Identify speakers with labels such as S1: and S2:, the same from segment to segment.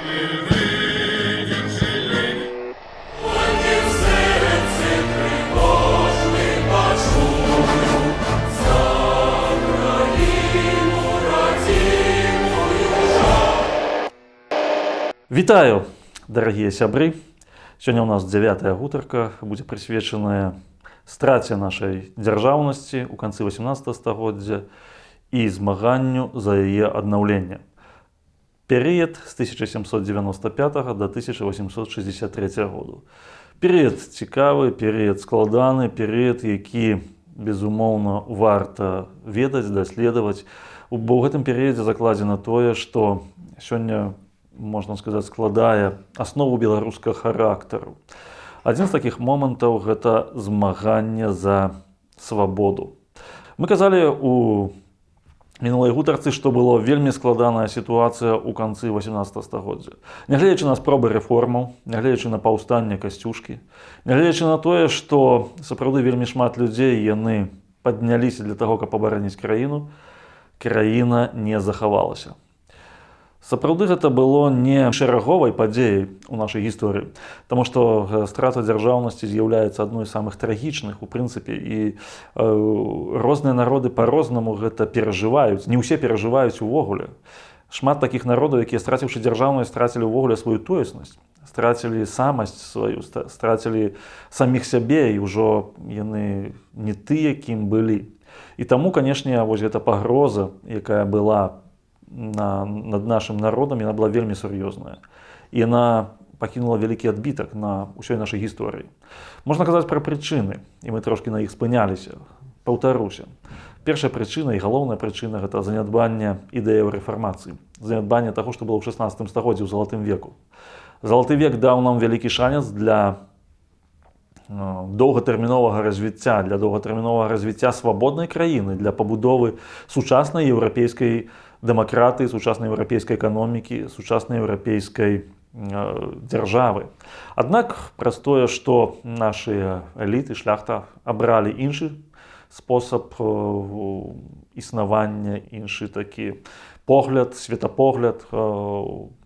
S1: Вітаю, дарагія сябры! Сёння ў нас 9-я гутарка будзе прысвечаная страце нашай дзяржаўнасці ў канцы 18 стагоддзя і змаганню за яе аднаўленне. Перыяд з 1795 до 1863 году. Перыяд цікавы, перыяд складаны, перыяд, які, безумоўна, варта ведаць, даследаваць. Бо ў гэтым перыядзе закладзена тое, што сёння, можна сказаць, складае аснову беларускага характару. Адзін з такіх момантаў – гэта змаганне за свабоду. Мы казалі у мінулай гутарцы, што была вельмі складаная сітуацыя ў канцы 18 стагоддзя. Нягледзячы на спробы рэформаў, нягледзячы на паўстанне Касцюшкі, нягледзячы на тое, што сапраўды вельмі шмат людзей яны падняліся для таго, каб абараніць краіну, краіна не захавалася. Сапраўды гэта было не шэраговай падзеяй у нашай гісторыі, таму што страта дзяржаўнасці з'яўляецца адной з самых трагічных у прынцыпе, і розныя народы па-рознаму гэта перажываюць, не ўсе перажываюць увогуле. Шмат такіх народаў, якія, страціўшы дзяржаўнасць, страцілі ўвогуле сваю тоеснасць, страцілі самасць сваю, страцілі саміх сябе, і ўжо яны не тыя, кім былі. І таму, канешне, вось гэта пагроза, якая была над нашим народом, яна была вельмі сур'ёзная. І яна пакінула вялікі адбітак на ўсёй нашай гісторыі. Можна казаць пра прычыны, і мы трошкі на іх спыняліся. Паўтаруся. Першая прычына і галоўная прычына – гэта занядбанне ідэяў рэфармацыі. Занядбанне таго, што было ў 16 стагоддзі, ў залатым веку. Залаты век даў нам вялікі шанец для доўгатэрміновага развіцця, для доўгатэрміновага развіцця свабоднай краіны, для пабудовы сучаснай еўрапейскай дэмакратыі, сучаснай еўрапейскай эканомікі, сучаснай еўрапейскай дзяржавы. Аднак праз тое, што нашы эліты, шляхта абралі іншы спосаб існавання, іншы такі погляд, светапогляд,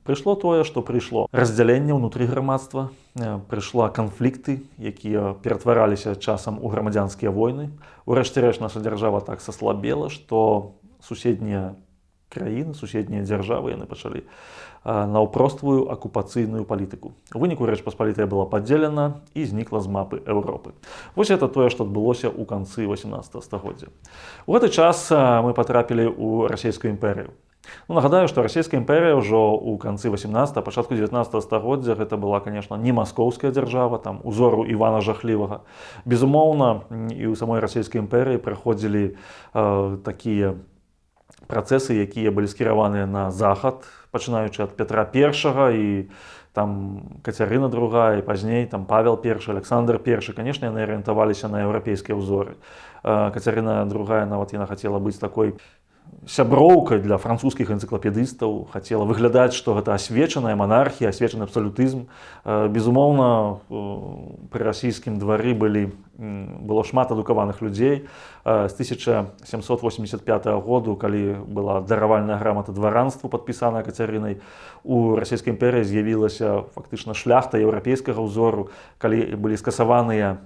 S1: прыйшло тое, што прыйшло. Раздзяленне ўнутры грамадства, прыйшла канфлікты, якія ператвараліся часам у грамадзянскія войны. Урэшце рэшт наша дзяржава так саслабела, што суседнія краіны, суседнія дзяржавы, яны пачалі наўпроствую акупацыйную палітыку. У выніку Рэч Паспалітая была падзелена і знікла з мапы Еўропы. Вось гэта тое, што адбылося ў канцы 18 стагоддзя. У гэты час мы патрапілі ў расійскую імперыю. Нагадаю, што расійская імперыя ўжо ў канцы 18, пачатку 19 стагоддзя гэта была, конечно, не маскоўская дзяржава, там узору Івана Жахлівага. Безумоўна, і ў самой расійскай імперыі праходзілі такія працэсы, якія былі скіраваныя на захад, пачынаючы ад Петра I і там Кацярына II, і пазней там Павел I, Александр I. Канешне, яны арыентаваліся на еўрапейскія ўзоры. Кацярына II, нават яна хацела быць такой сяброўкай для французскіх энцыклапедыстаў, хацела выглядаць, што гэта асвечаная монархія, асвечаны абсалютызм. Безумоўна, пры расійскім двары было шмат адукаваных людзей. З 1785 году, калі была даравальная грамата дваранству, падпісаная Кацярынай, у расійскай імперыі з'явілася фактычна шляхта еўрапейскага ўзору, калі былі скасаваныя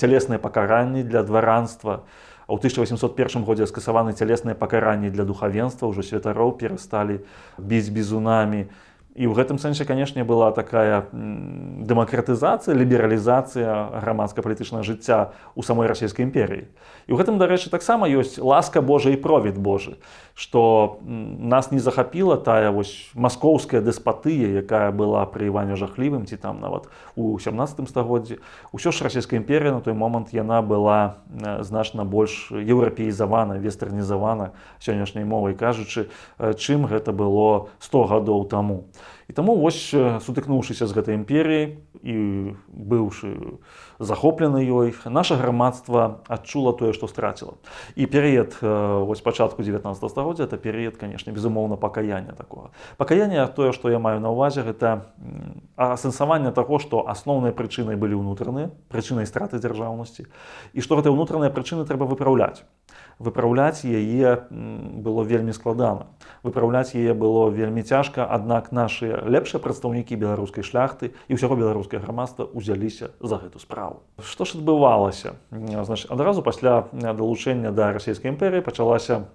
S1: цялесныя пакаранні для дваранства. У 1801 годзе скасаваны цялесныя пакаранні для духавенства, ўжо святароў перасталі біць бізунамі. І ў гэтым сэнсе, канешне, была такая дэмакратызацыя, лібералізацыя грамадска-палітычнага жыцця ў самой расійскай імперыі. І ў гэтым, дарэчы, таксама ёсць ласка Божа і провід Божы, што нас не захапіла тая вось маскоўская дэспатыя, якая была пры Іване Жахлівым, ці там нават у 17 стагоддзі. Усё ж расійская імперія на той момант яна была значна больш еўрапеізавана, вестэрнізавана, сённяшняй мовай кажучы, чым гэта было 100 гадоў таму. І таму вось, сутыкнуўшыся з гэтай імперіяй і быўшы захоплены ёй, наша грамадства адчула тое, што страціла. І перыяд вось пачатку 19 стагоддзя – это перыяд, канешне, безумоўна, пакаяння такога. Пакаянне, тое, што я маю на ўвазе, гэта асэнсаванне таго, што асноўныя прычыны былі ўнутраныя, прычынай страты дзяржаўнасці, і што гэтыя ўнутраныя прычыны трэба выпраўляць. Выпраўляць яе было вельмі складана. Выпраўляць яе было вельмі цяжка, аднак нашыя лепшыя прадстаўнікі беларускай шляхты і ўсяго беларускага грамадства ўзяліся за гэту справу. Што ж адбывалася? Значыць, адразу пасля далучэння да расійскай імперыі пачалася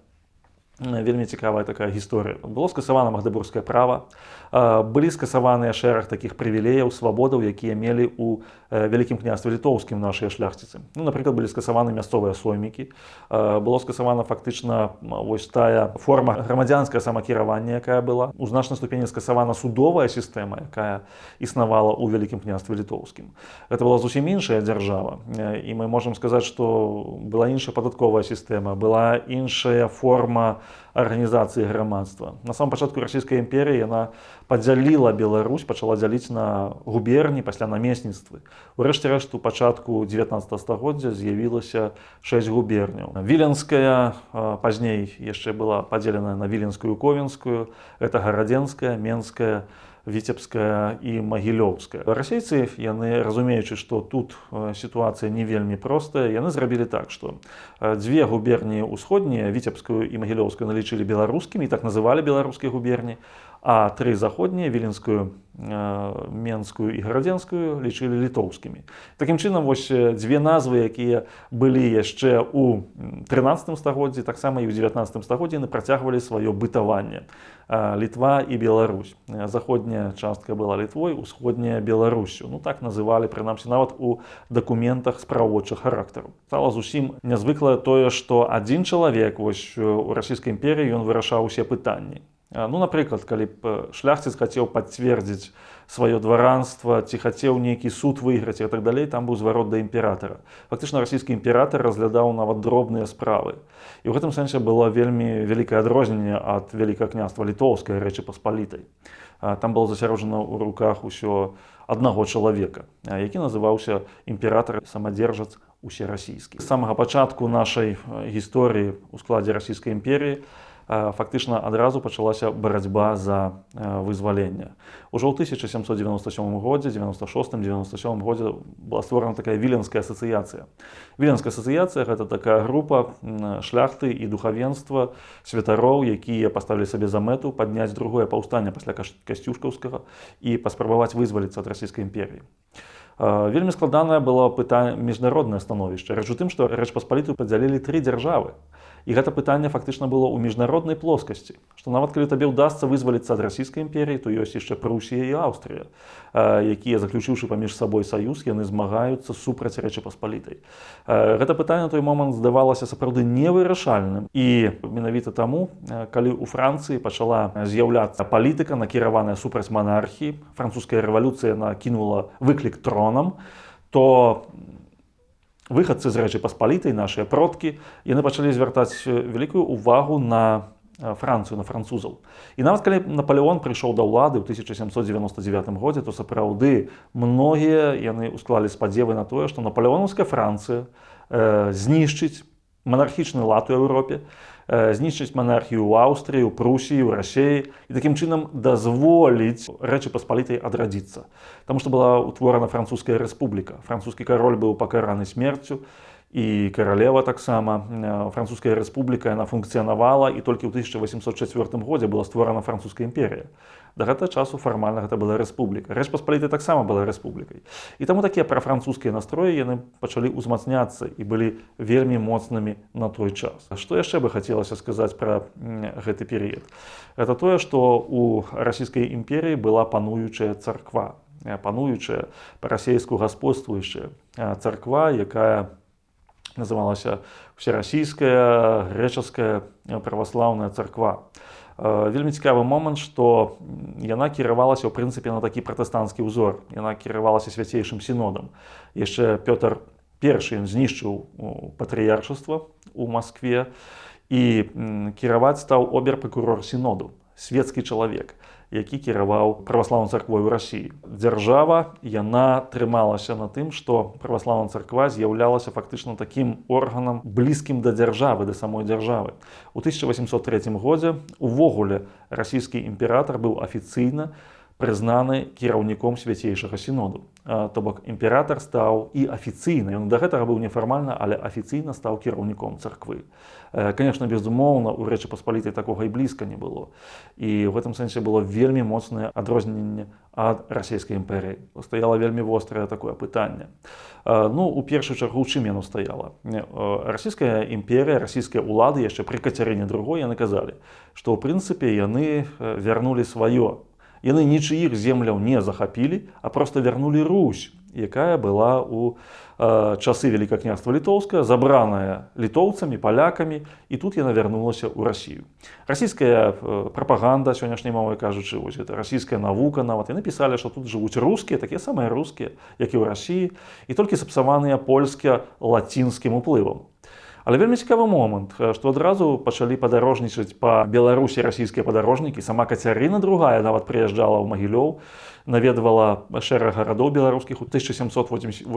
S1: вельмі цікавая такая гісторыя. Было скасавана магдыбургскае права, былі скасаваныя шэраг такіх прывілеяў, свабодаў, якія мелі ў вялікім княстве літоўскім нашыя шляхціцы. Напрыклад, былі скасаваны мясцовыя соймікі, было скасавана фактычна вось тая форма грамадзянскага самакіравання, якая была. У значнай ступені скасавана судовая сістэма, якая існавала ў вялікім княстве літоўскім. Гэта была зусім іншая дзяржава, і мы можам сказаць, што была іншая падатковая сістэма, была іншая форма арганізацыі грамадства. На самом пачатку расійскай імперіі яна падзяліла Беларусь, пачала дзяліць на губерні, пасля намесніцтвы. Урэшце рэшт, у пачатку 19 стагоддзя з'явілася 6 губерняў. Віленская пазней яшчэ была падзелена на Віленскую, Ковенскую, гэта Гарадзенская, Менская, Віцебская і Магілёўская. Расейцы, яны, разумеючы, што тут сітуацыя не вельмі простая, яны зрабілі так, што дзве губерніі ўсходнія, Віцебскую і Магілёўскую, налічылі беларускімі і так называлі беларускія губерні, а тры заходнія, Віленскую, Менскую і Гарадзенскую, лічылі літоўскімі. Такім чынам, вось дзве назвы, якія былі яшчэ ў 13 стагоддзі, таксама і ў 19 стагоддзі, яны працягвалі сваё бытаванне. Літва і Беларусь. Заходняя частка была Літвой, усходняя Беларуссю. Так называлі, прынамсі, нават у дакументах справаводчага характару. Стала зусім нязвыклае тое, што адзін чалавек вось у расійскай імперіі ён вырашаў усе пытанні. Напрыклад, калі б шляхціц хацеў пацвердзіць сваё дваранства, ці хацеў нейкі суд выйграць і так далей, там быў зварот да імператара. Фактычна расійскі імператар разглядаў нават дробныя справы. І ў гэтым сэнсе было вельмі вялікае адрозненне ад вялікага княства літоўскай Рэчы Паспалітай. Там было засяроджана ў руках усё аднаго чалавека, які называўся імператар-самадзержац усерасійскі. З самага пачатку нашай гісторыі ў складзе расійскай імперіі фактычна адразу пачалася барацьба за вызваленне. Ужо ў 1797 годзе, 96-97 годзе была створана такая Віленская асацыяцыя. Віленская асацыяцыя – гэта такая група шляхты і духавенства, святароў, якія паставілі сабе за мэту падняць другое паўстанне пасля Касцюшкаўскага і паспрабаваць вызваліцца ад расійскай імперіі. Вельмі складанае было міжнароднае становішча. Рэч у тым, што Рэч Паспалітую падзялілі тры дзяржавы. І гэта пытанне фактычна было ў міжнароднай плоскасці, што нават калі табе ўдасца вызваліцца ад расійскай імперіі, то ёсць яшчэ Прусія і Аўстрыя, якія, заключыўшы паміж сабой саюз, яны змагаюцца супраць Рэчы Паспалітай. Гэта пытанне на той момант здавалася сапраўды невырашальным. І менавіта таму, калі ў Францыі пачала з'яўляцца палітыка, накіраваная супраць манархіі, французская рэвалюцыя накінула выклік тронам, то выхадцы з Рэчы Паспалітай, нашыя продкі, яны пачалі звяртаць вялікую ўвагу на Францыю, на французаў. І нават калі Напалеон прыйшоў да ўлады ў 1799 годзе, то сапраўды многія яны ўсклалі спадзевы на тое, што напалеонаўская Францыя знішчыць монархічны лад у Еўропе, знішчыць манархію ў Аўстрыі, у Прусіі, у Расіі і такім чынам дазволіць Рэчы Паспалітай адрадзіцца. Таму што была ўтворана французская рэспубліка. Французскі кароль быў пакараны смерцю, і каралева таксама. Французская рэспубліка, яна функцыянавала, і толькі ў 1804 годзе была створана Французская імперія. Да гэтага часу фармальна гэта была рэспубліка. Рэч Паспалітай таксама была рэспублікай. І таму такія прафранцузскія настроі яны пачалі ўзмацняцца і былі вельмі моцнымі на той час. Што яшчэ бы хацелася сказаць пра гэты перыяд? Гэта тое, што ў расійскай імперіі была пануючая царква, пануючая па-расейску гасподарствуючая царква, якая называлася Всерасійская грэчаская праваслаўная царква. Вельмі цікавы момант, што яна кіравалася, ў прынцыпе, на такі пратэстанцкі ўзор. Яна кіравалася свяцейшым сінодам. Яшчэ Пётр I знішчыў патрыяршаства ў Маскве, і кіраваць стаў обер-пракурор сіноду, свецкі чалавек, які кіраваў праваслаўнай царквой у Расіі. Дзяржава, яна трымалася на тым, што праваслаўная царква з'яўлялася фактычна такім органам блізкім да дзяржавы, да самой дзяржавы. У 1803 годзе увогуле расійскі імператар быў афіцыйна прызнаны кіраўніком свяцейшага сіноду. То бок імператар стаў і афіцыйна, ён да гэтага быў нефармальна, але афіцыйна стаў кіраўніком царквы. Конечно, безумоўна, у Рэчы Паспалітай такога і блізка не было. І ў гэтым сэнсе было вельмі моцнае адрозненне ад расійскай імперыі. Стаяла вельмі вострае такое пытанне. Ну, у першую чаргу, у чым яно стаяла? Расійская імперія, расійскія ўлады яшчэ пры Кацярыне II яны казалі, што ў прынцыпе яны вярнулі сваё. Яны нічыіх земляў не захапілі, а проста вярнулі Русь, якая была ў часы Вялікага княства Літоўскага, забраная літоўцамі, палякамі, і тут яна вярнулася ў Расію. Расійская прапаганда, сённяшняй мовай кажучы, вось гэта расійская навука нават, яны пісалі, што тут жывуць рускія, такія самыя рускія, як і ў Расіі, і толькі сапсаваныя польска-лацінскім уплывам. Але вельмі цікавы момант, што адразу пачалі падарожнічаць па Беларусі расійскія падарожнікі. Сама Кацярына II нават прыязджала ў Магілёў, наведвала шэраг гарадоў беларускіх у 1787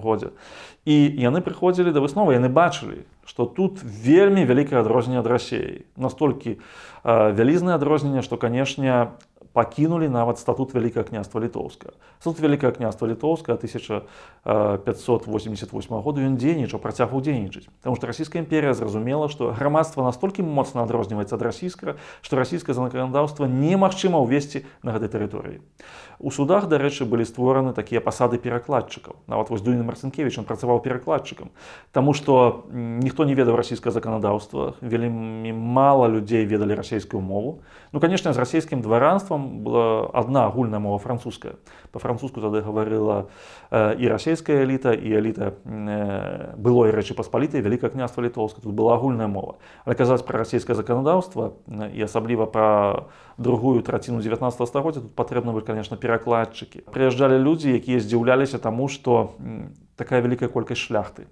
S1: годзе. І яны прыходзілі да высновы, яны бачылі, што тут вельмі вялікае адрозненне ад Расіі. Настолькі вялізнае адрозненне, што, канешне, пакінулі нават статут Вялікага княства Літоўскага. Статут Вялікага княства Літоўскага 1588 году ён дзейнічаў, працягваў дзейнічаць. Таму што расійская імперія зразумела, што грамадства настолькі моцна адрозніваецца ад расійскага, што расійскае заканадаўства немагчыма ўвесці на гэтай тэрыторыі. У судах, дарэчы, былі створаны такія пасады перакладчыкаў. Нават вось Дуня Марцінкевіч, ён працаваў перакладчыкам. Таму што ніхто не ведаў расійскае заканадаўства, вельмі мала людзей ведалі расійскую мову. Ну, канешне, з расійскім дваранствам была одна агульная мова французская. Па-французску тады гаварыла і расійская эліта, і эліта былой Рэчы Паспалітай, Вялікага княства Літоўскага. Тут была агульная мова. Але казаць пра расійскае заканадаўства, і асабліва пра другую траціну 19 стагоддзя, тут патрэбны былі, конечно, перакладчыкі. Прыязджалі людзі, якія здзіўляліся таму, што такая вялікая колькасць шляхты.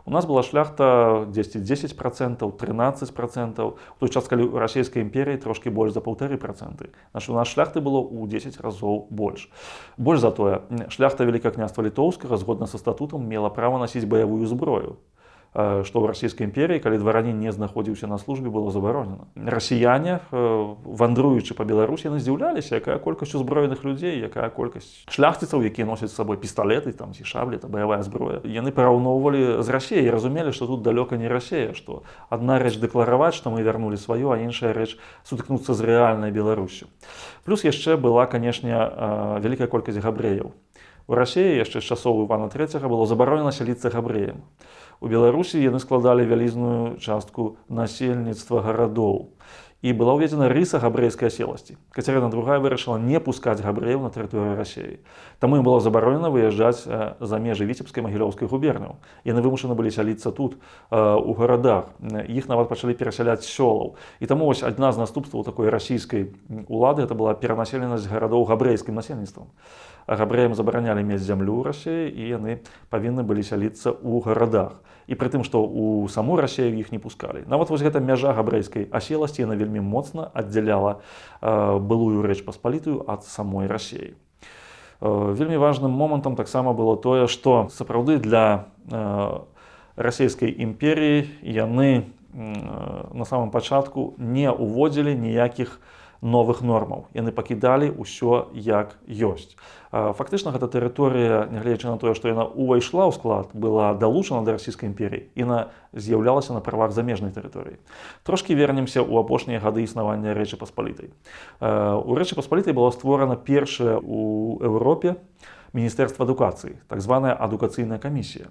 S1: У нас была шляхта 10%, 13%. У той час, калі ў расійскай імперіі трошкі больш за 1,5%. Значит, у нас шляхты было ў 10 разоў больш. Больш за тое, шляхта Вялікага княства Літоўскага, згодна са статутам, мела права насіць баявую зброю, што ў расійскай імперіі, калі дваранін не знаходзіўся на службе, было забаронена. Расіяне, вандруючы па Беларусі, яны здзіўляліся, якая колькасць узброеных людзей, якая колькасць шляхціцаў, якія носяць з сабой пісталеты, там, ці шаблі, та баявая зброя. Яны параўноўвалі з Расіяй і разумелі, што тут далёка не Расія, што адна рэч дэклараваць, што мы вярнулі сваё, а іншая рэч сутыкнуцца з рэальнай Беларусю. Плюс яшчэ была, канешне, вялікая колькасць габрэяў. У Расіі яшчэ з часоў Івана III было забаронена сяліцца габрэям. У Беларусі яны складалі вялізную частку насельніцтва гарадоў. І была ўведзена рыса габрэйскай аселасці. Кацярына II вырашыла не пускаць габрэяў на тэрыторыю Расіі. Таму ім было забаронена выязджаць за межы Віцебскай, Магілёўскай губерняў. Яны вымушаны былі сяліцца тут, у гарадах. Іх нават пачалі перасяляць з сёлаў. І таму вось адна з наступстваў такой расійскай улады это была перанаселенасць гарадоў габрэйскім насельніцтвам. Габрэям забаранялі мець зямлю ў Расіі, і яны павінны былі сяліцца ў гарадах. І пры тым, што ў саму Расію іх не пускалі. Нават вось гэта мяжа габрэйскай аселасці, яна вельмі моцна аддзяляла былую Рэч Паспалітую ад самой Расіі. Вельмі важным момантам таксама было тое, што сапраўды для расійскай імперіі яны на самым пачатку не ўводзілі ніякіх новых нормаў. Яны пакідалі ўсё як ёсць. Фактычна гэта тэрыторыя, нягледзячы на тое, што яна ўвайшла ў склад, была далучана да расійскай імперіі, і яна з'яўлялася на правах замежнай тэрыторыі. Трошкі вернемся ў апошнія гады існавання Рэчы Паспалітай. У Рэчы Паспалітай была створана першая ў Еўропе Міністэрства адукацыі, так званая адукацыйная камісія.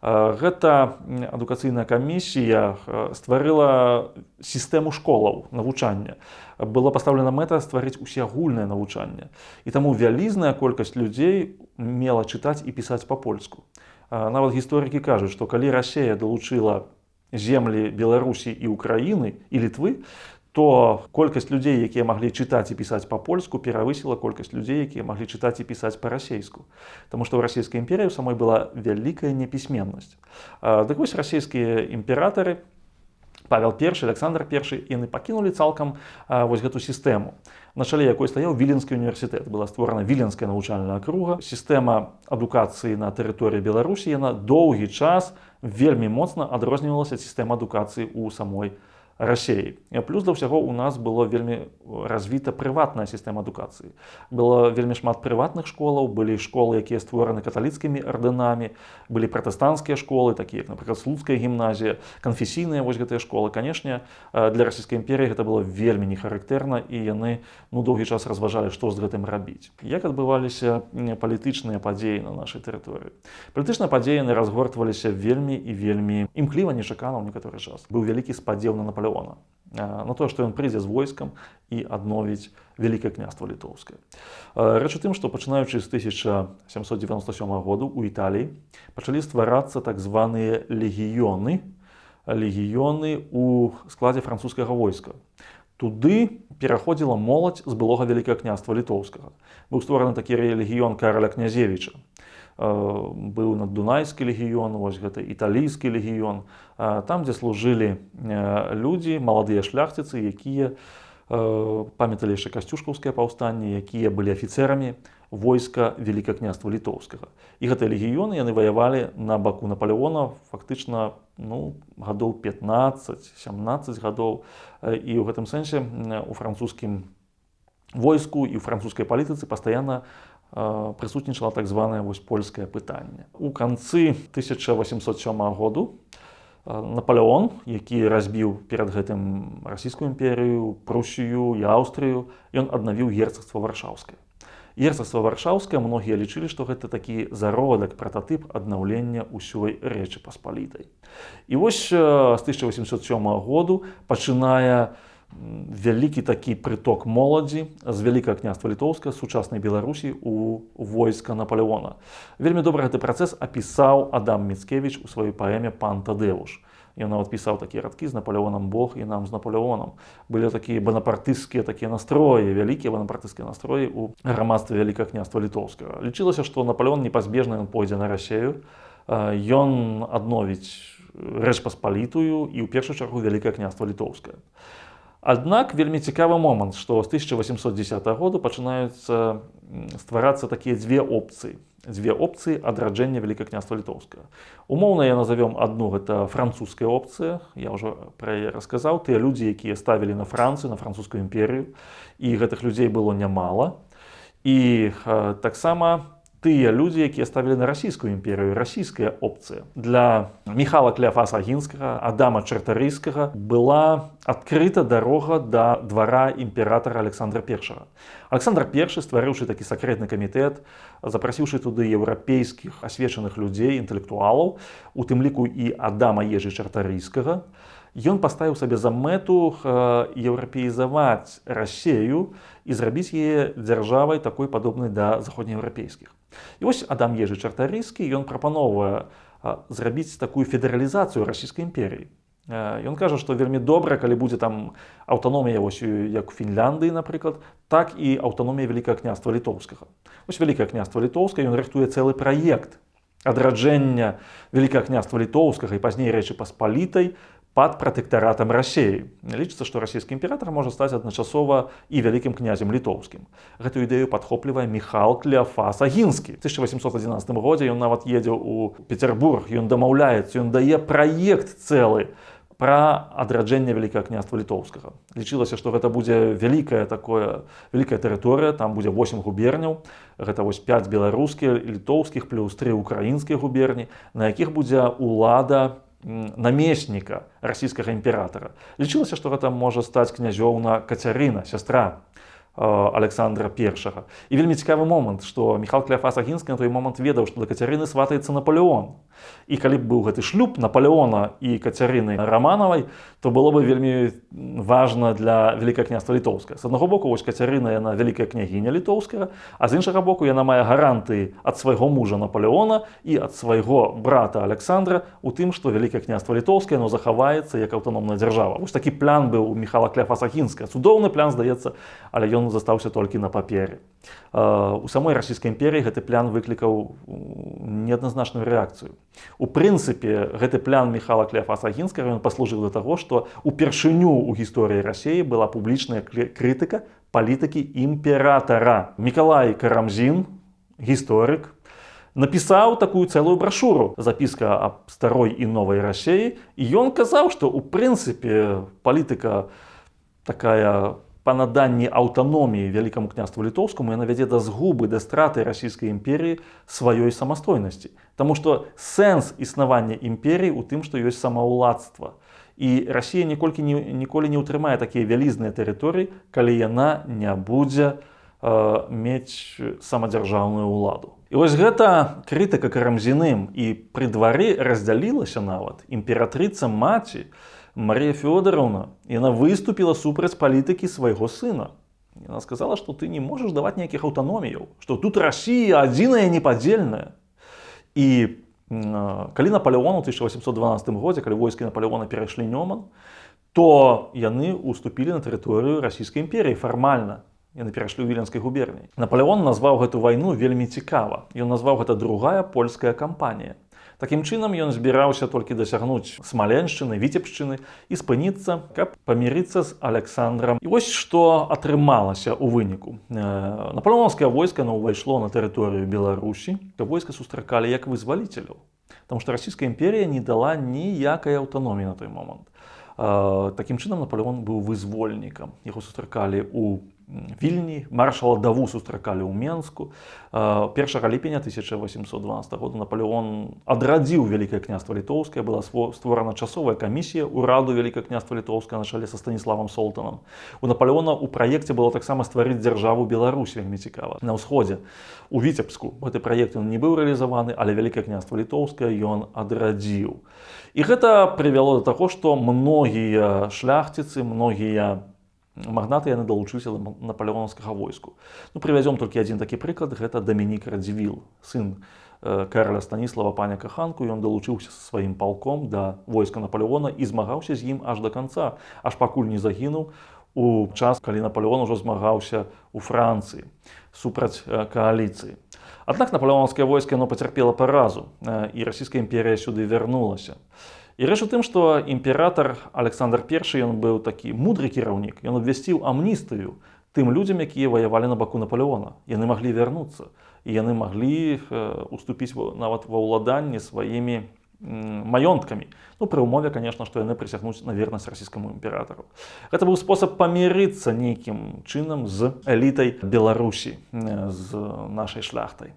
S1: Гэта адукацыйная камісія стварыла сістэму школаў навучання. Была пастаўлена мэта стварыць усеагульнае навучанне. І таму вялізная колькасць людзей мела чытаць і пісаць па-польску. Нават гісторыкі кажуць, што калі Расія далучыла землі Беларусі і Украіны і Літвы, то колькасць людзей, якія маглі чытаць і пісаць па-польску, перавысіла колькасць людзей, якія маглі чытаць і пісаць па-расейску. Таму што ў расійскай імперіі самой была вялікая непісьменнасць. Дык вось расійскія імператары, Павел I, Александр I, яны пакінулі цалкам вось гэту сістэму, на чале якой стаяў Віленскі універсітэт. Была створана Віленская навучальная акруга. Сістэма адукацыі на тэрыторыі Беларусі, яна доўгі час вельмі моцна адрознівалася ад сістэмы адукацыі ў самой Расеі. Плюс да ўсяго у нас было вельмі развіта прыватная сістэма адукацыі. Было вельмі шмат прыватных школаў, былі школы, якія створаны каталіцкімі ардынамі, былі пратэстанцкія школы, такія як, напрыклад, Слуцкая гімназія, канфесійныя вось гэтыя школы. Канешне, для расійскай імперіі гэта было вельмі не характэрна, і яны доўгі час разважалі, што з гэтым рабіць. Як адбываліся палітычныя падзеі на нашай тэрыторыі? Палітычныя падзеі яны разгортваліся вельмі і вельмі імкліва, нечакана ў некаторы час. Быў вялікі спадзеў на Наполеона, на тое, што ён прыйдзе з войскам і адновіць Вялікае княства Літоўскае. Рэч у тым, што пачынаючы з 1797 году ў Італіі пачалі стварацца так званыя легіёны у складзе французскага войска. Туды пераходзіла моладзь з былога Вялікага княства Літоўскага. Быў створаны такі легіён Караля Князевіча. Быў наддунайскі легіён, вось гэта італійскі легіён, там, дзе служылі людзі, маладыя шляхціцы, якія памяталі яшчэ касцюшкаўскае паўстанне, якія былі афіцэрамі войска Вялікага княства Літоўскага. І гэтыя легіёны яны ваявалі на баку Наполеона фактычна гадоў 15-17 гадоў. І ў гэтым сэнсе у французскім войску і ў французскай палітыцы пастаянна прысутнічала так званае польскае пытанне. У канцы 1807 году Наполеон, які разбіў перад гэтым расійскую імперію, Прусію і Аўстрыю, ён аднавіў герцагства Варшаўскае. Герцагства Варшаўскае многія лічылі, што гэта такі зародак, прататып аднаўлення ўсёй Рэчы Паспалітай. І вось з 1807 году пачынае вялікі такі прыток моладзі з Вялікага княства Літоўскага, сучаснай Беларусі у войска Наполеона. Вельмі добра гэты працэс апісаў Адам Міцкевіч у сваёй паэме «Пан Тадэуш». Ён нават пісаў такія радкі: «З Наполеонам Бог і нам з Наполеоном». Былі такія банапартысцкія такія настроі, вялікія банапартысцкія настроі ў грамадстве Вялікага княства Літоўскага. Лічылася, што Наполеон непазбежна пойдзе на Расею, ён адновіць Рэч Паспалітую і ў першую чаргу Вялікае княства Літоўскае. Аднак вельмі цікавы момант, што з 1810 году пачынаюцца стварацца такія дзве опцыі адраджэння Вялікага княства Літоўскага. Умоўна я назовём адну, гэта французская опцыя, я ўжо пра яе расказаў, тыя людзі, якія ставілі на Францыю, на французскую імперію, і гэтых людзей было нямала. І таксама тыя людзі, якія ставілі на расійскую імперію, расійская опцыя. Для Міхала Клеафаса Агінскага, Адама Чартарыйскага была адкрыта дарога да двара імператара Александра I. Александр I, стварыўшы такі сакрэтны камітэт, запрасіўшы туды еўрапейскіх асвечаных людзей, інтэлектуалаў, у тым ліку і Адама Ежы Чартарыйскага, ён паставіў сабе за мэту еўрапеізаваць Расею і зрабіць яе дзяржавай такой падобнай да заходнееўрапейскіх. І вось Адам Ежы Чартарыйскі, ён прапановвае зрабіць такую федэралізацыю расійскай імперіі. Ён кажа, што вельмі добра, калі будзе там аўтаномія, як у Фінляндыі, напрыклад, так і аўтаномія Вялікага княства Літоўскага. Вось Вялікае княства Літоўскае, ён рыхтуе цэлы праект адраджэння Вялікага княства Літоўскага і пазней Рэчы Паспалітай пад пратэктаратам Расеі. Лічыцца, што расійскі імператар можа стаць адначасова і вялікім князем літоўскім. Гэтую ідэю падхоплівае Міхал Клеафас Агінскі. У 1811 годзе ён нават едзе ў Петербург, ён дамаўляецца, ён дае праект цэлы пра адраджэнне Вялікага княства Літоўскага. Лічылася, што гэта будзе вялікая тэрыторыя, там будзе 8 губерняў, гэта 5 беларускіх, літоўскіх, плюс 3 украінскіх губерні, на якіх будзе ўлада намесніка расійскага імператара. Лічылася, што гэта можа стаць князёўна Кацярына, сястра Александра I. І вельмі цікавы момант, што Міхал Клеафас Агінскі на той момант ведаў, што да Кацярыны сватаецца Наполеон. І калі б быў гэты шлюб Наполеона і Кацярыны Раманавай, то было бы вельмі важна для Вялікага княства Літоўскага. З аднаго боку, вось Кацярына, яна вялікая княгіня літоўскага, а з іншага боку, яна мае гарантыі ад свайго мужа Наполеона і ад свайго брата Александра у тым, што Вялікае княства Літоўскае захаваецца як аўтаномная дзяржава. Вось такі план быў у Міхала Клеафаса Агінскага. Цудоўны план, здаецца, але ён застаўся толькі на паперы. У самой расійскай імперіі гэты план выклікаў неадназначную рэакцыю. У прынцыпе, гэты план Міхала Клеафаса Агінскага ён паслужыў да таго, што упершыню ў гісторыі Расеі была публічная крытыка палітыкі імператара. Мікалай Карамзін, гісторык, напісаў такую цэлую брашуру «Записка аб старой і новай Расіі», і ён казаў, што ў прынцыпе палітыка такая па наданні аўтаноміі Вялікаму княству літоўскаму яна вядзе да згубы, да страты расійскай імперіі сваёй самастойнасці. Таму што сэнс існавання імперіі ў тым, што ёсць самаўладства. І Расія ніколі не ўтрымае такія вялізныя тэрыторыі, калі яна не будзе мець самадзяржаўную ўладу. І вось гэта крытыка Карамзіным, і пры двары раздзялілася нават імператрыца маці Марія Фёдоровна, яна выступіла супраць палітыкі свайго сына. Яна сказала, што ты не можаш даваць ніякіх аўтаноміяў, што тут Расія адзіная непадзельная. І калі Напалеон у 1812 годзе, калі войскі Напалеона перайшлі Нёман, то яны уступілі на тэрыторыю Расійскай імперіі фармальна. Яны перайшлі ў Віленскай губерніі. Напалеон назваў гэту вайну вельмі цікава. Ён назваў гэта другая польская кампанія. Такім чынам ён збіраўся толькі дасягнуць Смаленшчыны, Віцебшчыны і спыніцца, каб памірыцца з Аляксандрам. І вось што атрымалася ў выніку. Напалеонскае войска ўвайшло на тэрыторыю Беларусі. Войска сустракалі як вызваліцеляў, таму што Расійская імперія не дала ніякай аўтаноміі на той момант. Такім чынам Напалеон быў вызвольнікам. Яго сустракалі ў Вільні, маршала Даву сустракалі ў Менску. 1 ліпеня 1812 года Напалеон адрадзіў Вялікае княства літоўскае, была створана часовая камісія ўраду Вялікае княства літоўскае на чале са Станіславам Солтанам. У Напалеона ў праекце было таксама стварыць дзяржаву Беларусь, вельмі цікава. На ўсходзе, у Віцебску, гэты праект не быў рэалізаваны, але Вялікае княства літоўскае ён адрадзіў. І гэта прывяло да таго, што многія шляхціцы, многія магнаты яны далучыліся да напалеонскага войску. Прывязём толькі адзін такі прыклад, гэта Дамінік Радзівіл, сын караля Станіслава паня Каханку. Ён далучыўся са сваім палком да войска Напалеона і змагаўся з ім аж да канца, аж пакуль не загінуў у час, калі Напалеон ужо змагаўся ў Францыі супраць кааліцыі. Аднак напалеонскае войска пацярпела паразу, і Расійская імперія сюды вярнулася. І рэч у тым, што імператар Александр I, ён быў такі мудры кіраўнік, ён абвясціў амністыю тым людзям, якія ваявалі на баку Напалеона. Яны маглі вярнуцца, і яны маглі уступіць нават ва ўладанне сваімі маёнткамі. Пры ўмове, конечно, што яны прысягнуць на вернасць расійскаму імператару. Гэта быў спосаб памірыцца нейкім чынам з элітай Беларусі, з нашай шляхтай.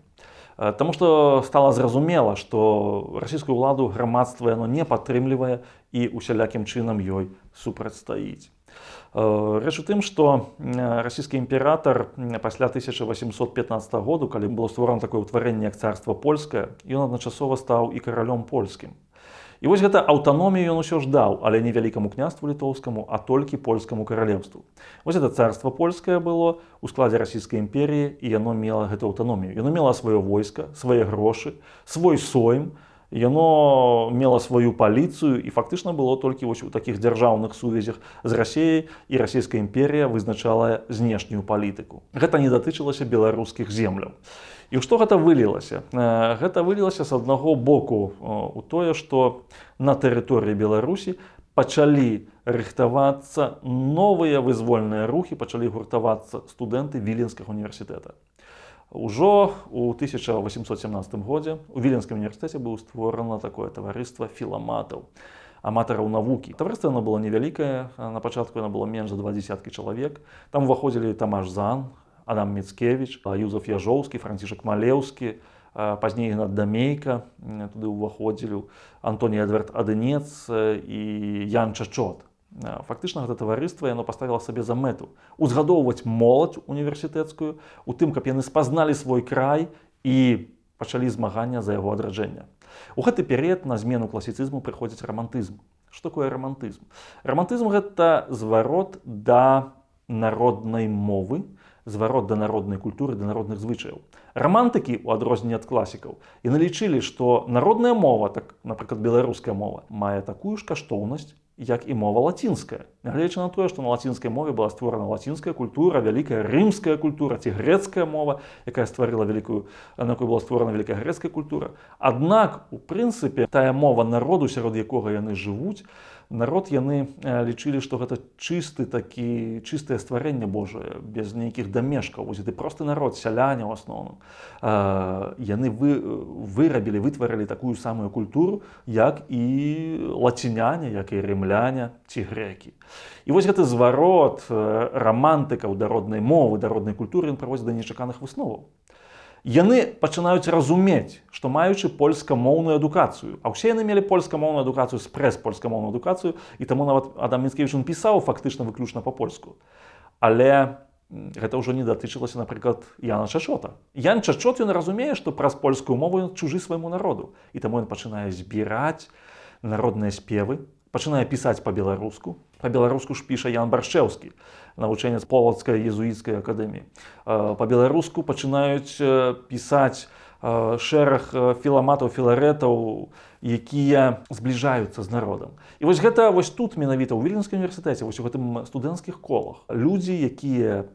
S1: Таму што стала зразумела, што расійскую ўладу грамадства яно не падтрымлівае і усялякім чынам ёй супрацьстаіць. Рэч у тым, што расійскі імператар пасля 1815 году, калі было створана такое ўтварэнне як царства польскае, ён адначасова стаў і каралём польскім. І вось гэта аўтаномію ён усё ж даў, але не Вялікаму княству літоўскаму, а толькі польскаму каралеўству. Вось гэта царства польскае было ў складзе Расійскай імперіі, і яно мела гэту аўтаномію. Яно мела сваё войска, свае грошы, свой сойм, яно мела сваю паліцыю, і фактычна было толькі вось у такіх дзяржаўных сувязях з Расіяй, і Расійская імперія вызначала знешнюю палітыку. Гэта не датычылася беларускіх земляў. І што гэта вылілася? Гэта вылілася з аднаго боку у тое, што на тэрыторыі Беларусі пачалі рыхтавацца новыя вызвольныя рухі, пачалі гуртавацца студэнты Віленскага універсітэта. Ужо ў 1817 годзе у Віленскім універсітэце было створана такое таварыства філаматаў, аматараў навукі. Таварыства было невялікае, на пачатку яно было менш за 20 чалавек. Там уваходзілі Тамаш Зан, Адам Міцкевіч, Юзеф Яжоўскі, Францішак Малеўскі, пазней Ігнат Дамейка, туды ўваходзілі Антоній Эдвард Адынец і Ян Чачот. Фактычна гэта таварыства яно паставіла сабе за мэту узгадоўваць моладзь універсітэцкую у тым, каб яны спазналі свой край і пачалі змагання за яго адраджэння. У гэты перыяд на змену класіцызму прыходзіць рамантызм. Што такое рамантызм? Рамантызм гэта зварот да народнай мовы, зварот да народнай культуры, да народных звычаяў. Рамантыкі, у адрозненне ад класікаў, яны лічылі, што народная мова, так, напрыклад, беларуская мова, мае такую ж каштоўнасць, як і мова лацінская. Нягледзячы на тое, што на лацінскай мове была створана лацінская культура, вялікая рымская культура ці грэцкая мова, якая стварыла вялікую, на якой была створана вялікая грэцкая культура. Аднак, у прынцыпе, тая мова народу, сярод якога яны жывуць, Народ яны лічылі, што гэта чыстае стварэнне Божае, без нейкіх дамешкаў. Вось гэты просты народ, сяляне ў асноўным. Яны вытварылі такую самую культуру, як і лаціняне, як і рымляне ці грэкі. І вось гэты зварот рамантыкаў да роднай мовы, да роднай культуры, ён прыводзіць да нечаканых высноваў. Яны пачынаюць разумець, што маючы польскамоўную адукацыю, а ўсе яны мелі польскамоўную адукацыю, польскамоўную адукацыю, і таму нават Адам Міцкевіч ён пісаў фактычна выключна па-польску. Але гэта ўжо не датычылася, напрыклад, Яна Чачота. Ян Чачот, ён разумее, што праз польскую мову ён чужы свайму народу. І таму ён пачынае збіраць народныя спевы, пачынае пісаць па-беларуску. Па-беларуску ж піша Ян Баршчэўскі, навучэнец Полацкай езуіцкай акадэміі. Па-беларуску пачынаюць пісаць шэраг філаматаў, філарэтаў, якія збліжаюцца з народам. І вось гэта вось тут менавіта ў Віленскім універсітэце, вось у гэтым студэнцкіх колах. Людзі, якія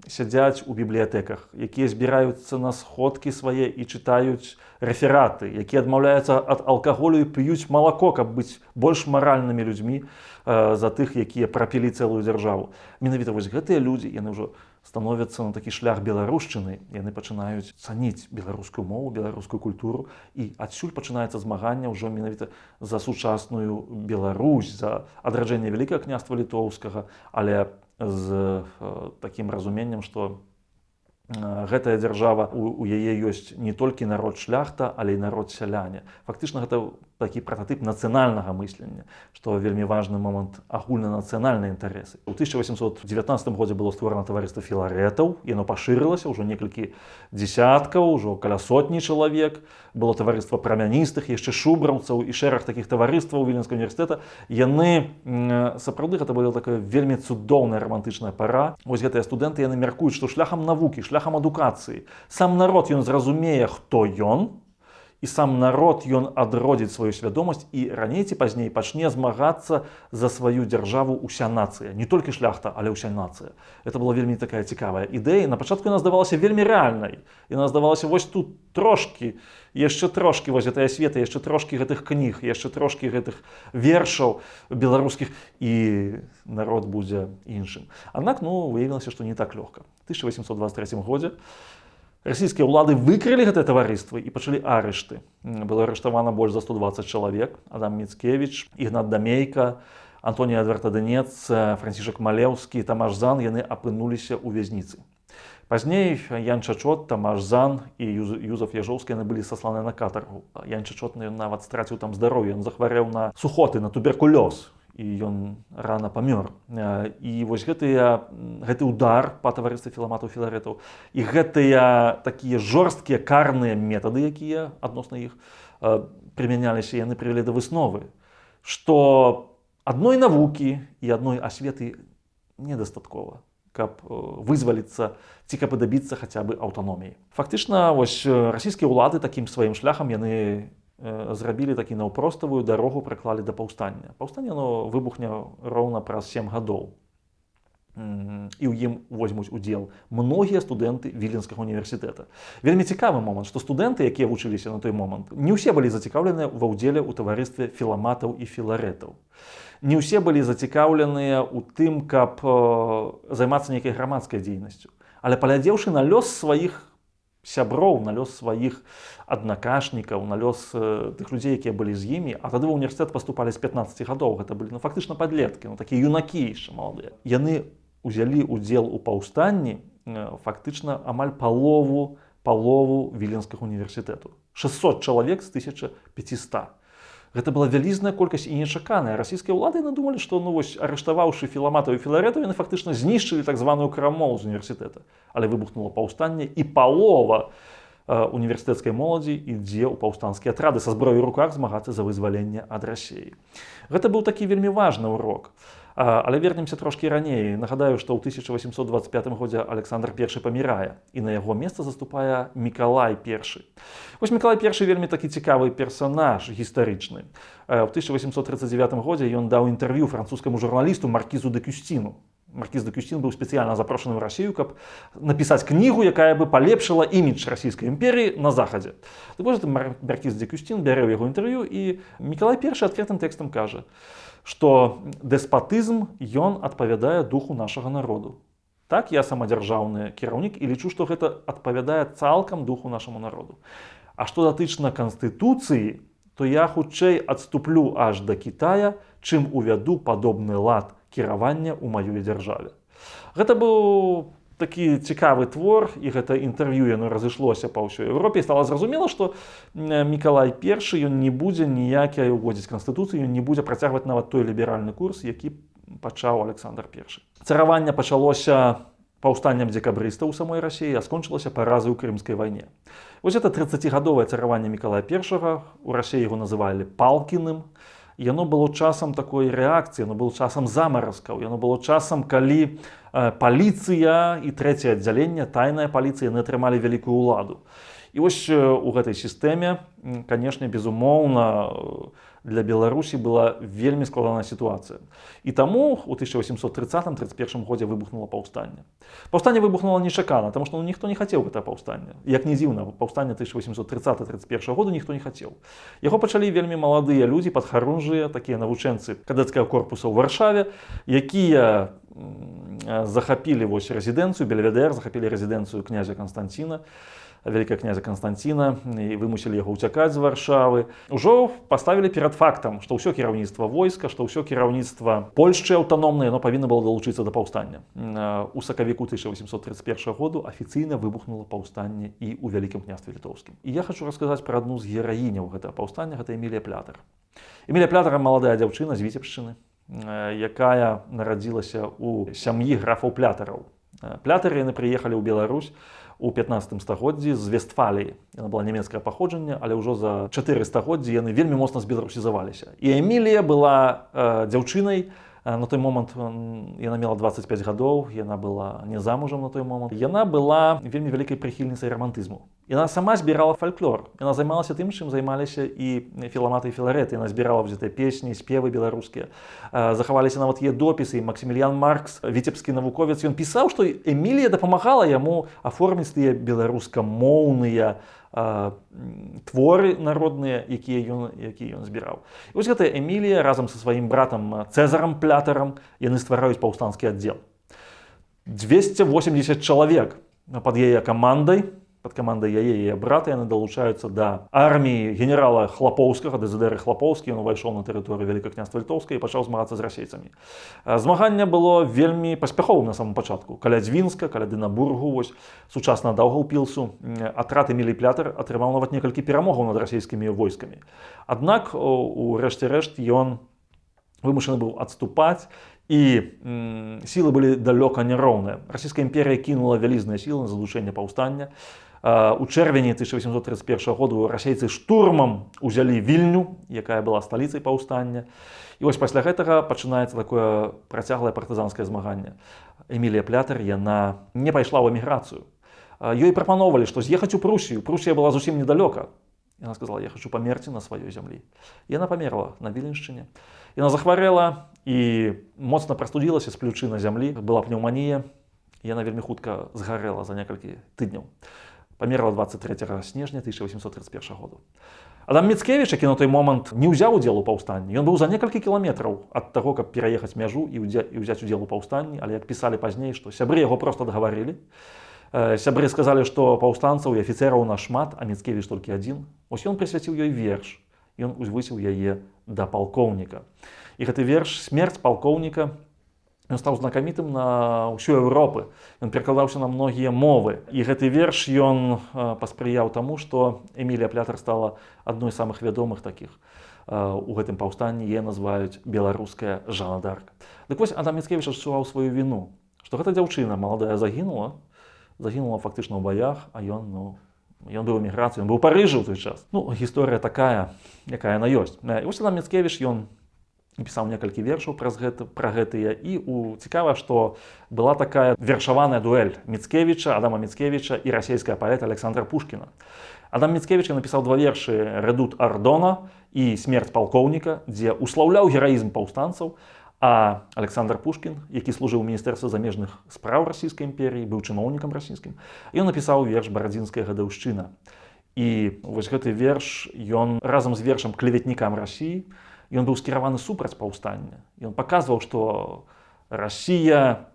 S1: сядзяць у бібліятэках, якія збіраюцца на сходкі свае і чытаюць рэфераты, якія адмаўляюцца ад алкаголю і п'юць малако, каб быць больш маральнымі людзьмі за тых, якія прапілі цэлую дзяржаву. Менавіта вось гэтыя людзі, яны ўжо становяцца на такі шлях беларушчыны, яны пачынаюць цаніць беларускую мову, беларускую культуру, і адсюль пачынаецца змаганне ўжо менавіта за сучасную Беларусь, за адраджэнне Вялікага княства Літоўскага, але з такім разуменнем, што гэтая дзяржава, у яе ёсць не толькі народ шляхта, але і народ сяляне. Фактычна гэта такі прататып нацыянальнага мыслення, што вельмі важны момант агульнанацыянальныя інтарэсы. У 1819 годзе было створана таварыства філарэтаў, яно пашырылася, ўжо некалькі дзесяткаў, ужо каля сотні чалавек. Было таварыства прамяністых, яшчэ шубраўцаў і шэраг такіх таварыстваў Віленскага універсітэта. Яны, сапраўды, гэта была такая вельмі цудоўная рамантычная пара. Вось гэтыя студэнты, яны мяркуюць, што шляхам навукі, шляхам адукацыі сам народ ён зразумее, хто ён, і сам народ ён адродзіць сваю свядомасць, і раней ці пазней пачне змагацца за сваю дзяржаву ўся нацыя. Не толькі шляхта, але ўся нацыя. Это была вельмі такая цікавая ідэя. На пачатку яна здавалася вельмі рэальнай. Яна здавалася вось тут трошкі, яшчэ трошкі вось гэтая света, яшчэ трошкі гэтых кніг, яшчэ трошкі гэтых вершаў беларускіх, і народ будзе іншым. Аднак, выявілася, што не так лёгка. У 1823 годзе расійскія ўлады выкрылі гэтыя таварыствы і пачалі арышты. Было арыштавана больш за 120 чалавек. Адам Міцкевіч, Ігнат Дамейка, Антоній Адвертадынец, Францішак Малеўскі, Тамаш Зан, яны апынуліся ў вязніцы. Пазней Ян Чачот, Тамаш Зан і Юзаф Яжоўскі, яны былі сасланыя на катаргу. Ян Чачот нават страціў там здароўе, ён захварэў на сухоты, на туберкулёз, і ён рана памёр. І вось гэты удар па таварыстве філаматаў, філарэтаў, і гэтыя такія жорсткія карныя метады, якія адносна іх прымяняліся, яны прывялі да высновы, што адной навукі і адной асветы недастаткова, каб вызваліцца ці каб дабіцца хаця бы аўтаноміі. Фактычна, вось расійскія ўлады такім сваім шляхам яны зрабілі такі наўпроставую дарогу, праклалі да паўстання. Паўстанне выбухне роўна праз 7 гадоў. І ў ім возьмуць удзел многія студэнты Віленскага універсітэта. Вельмі цікавы момант, што студэнты, якія вучыліся на той момант, не ўсе былі зацікаўленыя ва ўдзеле ў таварыстве філаматаў і філарэтаў. Не ўсе былі зацікаўленыя ў тым, каб займацца нейкай грамадскай дзейнасцю. Але паглядзеўшы на лёс сваіх сяброў, на лёс сваіх аднакашнікаў, на лёс тых людзей, якія былі з імі, а тады ў універсітэт паступалі з 15 гадоў, гэта былі фактычна падлеткі, такія юнакі яшчэ маладыя. Яны узялі ўдзел у паўстанні фактычна амаль палову Віленскага універсітэту. 600 чалавек з 1500. Гэта была вялізная колькасць і нечаканая. Расійскія ўлады надумалі, што арыштаваўшы філаматаў і філарэтаў, яны фактычна знішчылі так званую крамолу з універсітэта. Але выбухнула паўстанне, і палова універсітэцкай моладзі ідзе ў паўстанцкія атрады са зброяй у руках змагацца за вызваленне ад Расіі. Гэта быў такі вельмі важны урок. Але вернемся трошкі раней. Нагадаю, што ў 1825 годзе Александр I памірае, і на яго месца заступае Мікалай I. Вось Мікалай I вельмі такі цікавы персанаж гістарычны. У 1839 годзе ён даў інтэрв'ю французскаму журналісту Маркізу де Кюсціну. Маркіз де Кюсцін быў спецыяльна запрошаны ў Расію, каб напісаць кнігу, якая бы палепшыла імідж расійскай імперіі на захадзе. Так вось Маркіз де Кюсцін бярэ ў яго інтэрв'ю, і Мікалай I адкрытым тэкстам кажа: што дэспатызм ён адпавядае духу нашага народу. Так, я самадзяржаўны кіраўнік і лічу, што гэта адпавядае цалкам духу нашаму народу. А што датычна Канстытуцыі, то я хутчэй адступлю аж да Кітая, чым увяду падобны лад кіравання ў маёй дзяржаве. Гэта быў такі цікавы твор, і гэта інтэрв'ю яно разышлося па ўсёй Еўропе, і стала зразумела, што Мікалай I ён не будзе ніякай уводзіць Канстытуцыю, ён не будзе працягваць нават той ліберальны курс, які пачаў Александр I. Цараванне пачалося паўстаннем дзекабрыстаў у самой Расіі, а скончылася паразай у Крымскай вайне. Вось это 30гадовае цараванне Мікалая I, у Расіі яго называлі Палкіным. Яно было часам такой рэакцыі, яно было часам замаразкаў, яно было часам, калі паліцыя і трэцяе аддзяленне, тайная паліцыя, яны атрымалі вялікую ўладу. І вось у гэтай сістэме, канешне, безумоўна, для Беларусі была вельмі складаная сітуацыя. І таму у 1830-31 годзе выбухнула паўстанне. Паўстанне выбухнула нечакана, таму што ніхто не хацеў гэта паўстанне. Як не дзіўна, паўстанне 1830-31 году ніхто не хацеў. Яго пачалі вельмі маладыя людзі, падхарунжыя, такія навучэнцы кадэцкага корпуса ў Варшаве, якія захапілі вось рэзідэнцыю, Бельведэр, захапілі рэзідэнцыю князя Канстанціна, вялікага князя Канстанціна, і вымусілі яго ўцякаць з Варшавы. Ужо паставілі перад фактам, што ўсё кіраўніцтва войска, што ўсё кіраўніцтва Польшчы аўтаномнае, яно павінна было далучыцца да паўстання. У сакавіку 1831 году афіцыйна выбухнула паўстанне і ў Вялікім княстве Літоўскім. І я хачу расказаць пра адну з гераіняў гэтага паўстання, гэта Эмілія Плятар. Эмілія Плятар — маладая дзяўчына з Віцебшчыны, якая нарадзілася ў сям'і графаў Плятараў. Плятары яны прыехалі ў Беларусь у 15 стагоддзі з Вестфаліі. Яна была нямецкае паходжанне, але ўжо за 4 стагоддзі яны вельмі моцна збеларусізаваліся. І Эмілія была дзяўчынай. На той момант яна мела 25 гадоў, яна была не замужам на той момант. Яна была вельмі вялікай прыхільніцай рамантызму. Яна сама збірала фальклор. Яна займалася тым, чым займаліся і Філамат і Філарэт. Яна збірала гэтыя песні, спевы беларускія. Захаваліся нават яе допісы. Максіміліян Маркс, віцебскі навуковец, ён пісаў, што Эмілія дапамагала яму аформіць тыя беларускамоўныя творы народныя, якія ён збіраў. І вось гэтая Эмілія разам са сваім братам Цэзарам Плятарам яны ствараюць паўстанскі аддзел. 280 чалавек пад яе камандай, пад камандай яе брата, яны далучаюцца да арміі генерала Хлапоўскага, Дэзідэры Хлапоўскі. Ён увайшоў на тэрыторыю Вялікага княства Літоўскага і пачаў змагацца з расейцамі. Змаганне было вельмі паспяховым на самом пачатку. Каля Дзвінска, каля Дынабургу, вось сучасна Даўгаўпілсу, атрад Эмілій Плятар атрымаў нават некалькі перамогаў над расійскімі войскамі. Аднак у рэшце рэшт ён вымушаны быў адступаць, і сілы былі далёка няроўныя. Расійская імперія кінула вялізныя сілы на задушэнне паўстання. У чэрвені 1831 году расейцы штурмам узялі Вільню, якая была сталіцай паўстання. І вось пасля гэтага пачынаецца такое працяглае партызанскае змаганне. Эмілія Плятар, яна не пайшла ў эміграцыю. Ёй прапаноўвалі, што з'ехаць у Прусію. Прусія была зусім недалёка. Яна сказала: я хачу памерці на сваёй зямлі. Яна памерла на Віленшчыне. Яна захварэла і моцна прастудзілася з плючы на зямлі. Была пнеўманія. Яна вельмі хутка згарэла за некалькі тыдняў. Памерла 23 снежня 1831 году. Адам Міцкевіч, які на той момант не ўзяў удзел у паўстанні, ён быў за некалькі кіламетраў ад таго, каб пераехаць мяжу і ўзяць удзел у паўстанні, але як пісалі пазней, што сябры яго проста дагаварылі. Сябры сказалі, што паўстанцаў і афіцэраў нашмат, а Міцкевіч толькі адзін. Ось ён прысвяціў ёй верш. Ён узвысіў яе да палкоўніка. І гэты верш «Смерць палкоўніка» ён стаў знакамітым на ўсю Еўропы. Ён перакладаўся на многія мовы. І гэты верш ён паспрыяў таму, што Эмілія Плятар стала адной з самых вядомых такіх у гэтым паўстанні. Яе называюць беларуская Жанна д'Арк. Дык вось Адам Міцкевіч адчуваў сваю віну, што гэта дзяўчына маладая загінула фактычна ў баях, а ён быў у эміграцыі, ён быў у Парыжы ў той час. Гісторыя такая, якая яна ёсць. І вось Адам Міцкевіч, ён пісаў некалькі вершаў пра гэтыя. І цікава, што была такая вершаваная дуэль Адама Міцкевіча і расійскага паэта Александра Пушкіна. Адам Міцкевіч напісаў два вершы «Редут Ардона» і «Смерць палкоўніка», дзе услаўляў гераізм паўстанцаў, а Александр Пушкін, які служыў у Міністэрстве замежных спраў расійскай імперіі, быў чыноўнікам расійскім, ён напісаў верш «Барадзінская гадаўшчына». І вось гэты верш, ён разам з вершам «Клеветнікам Расіі», ён быў скіраваны супраць паўстання. Ён паказваў, што Расія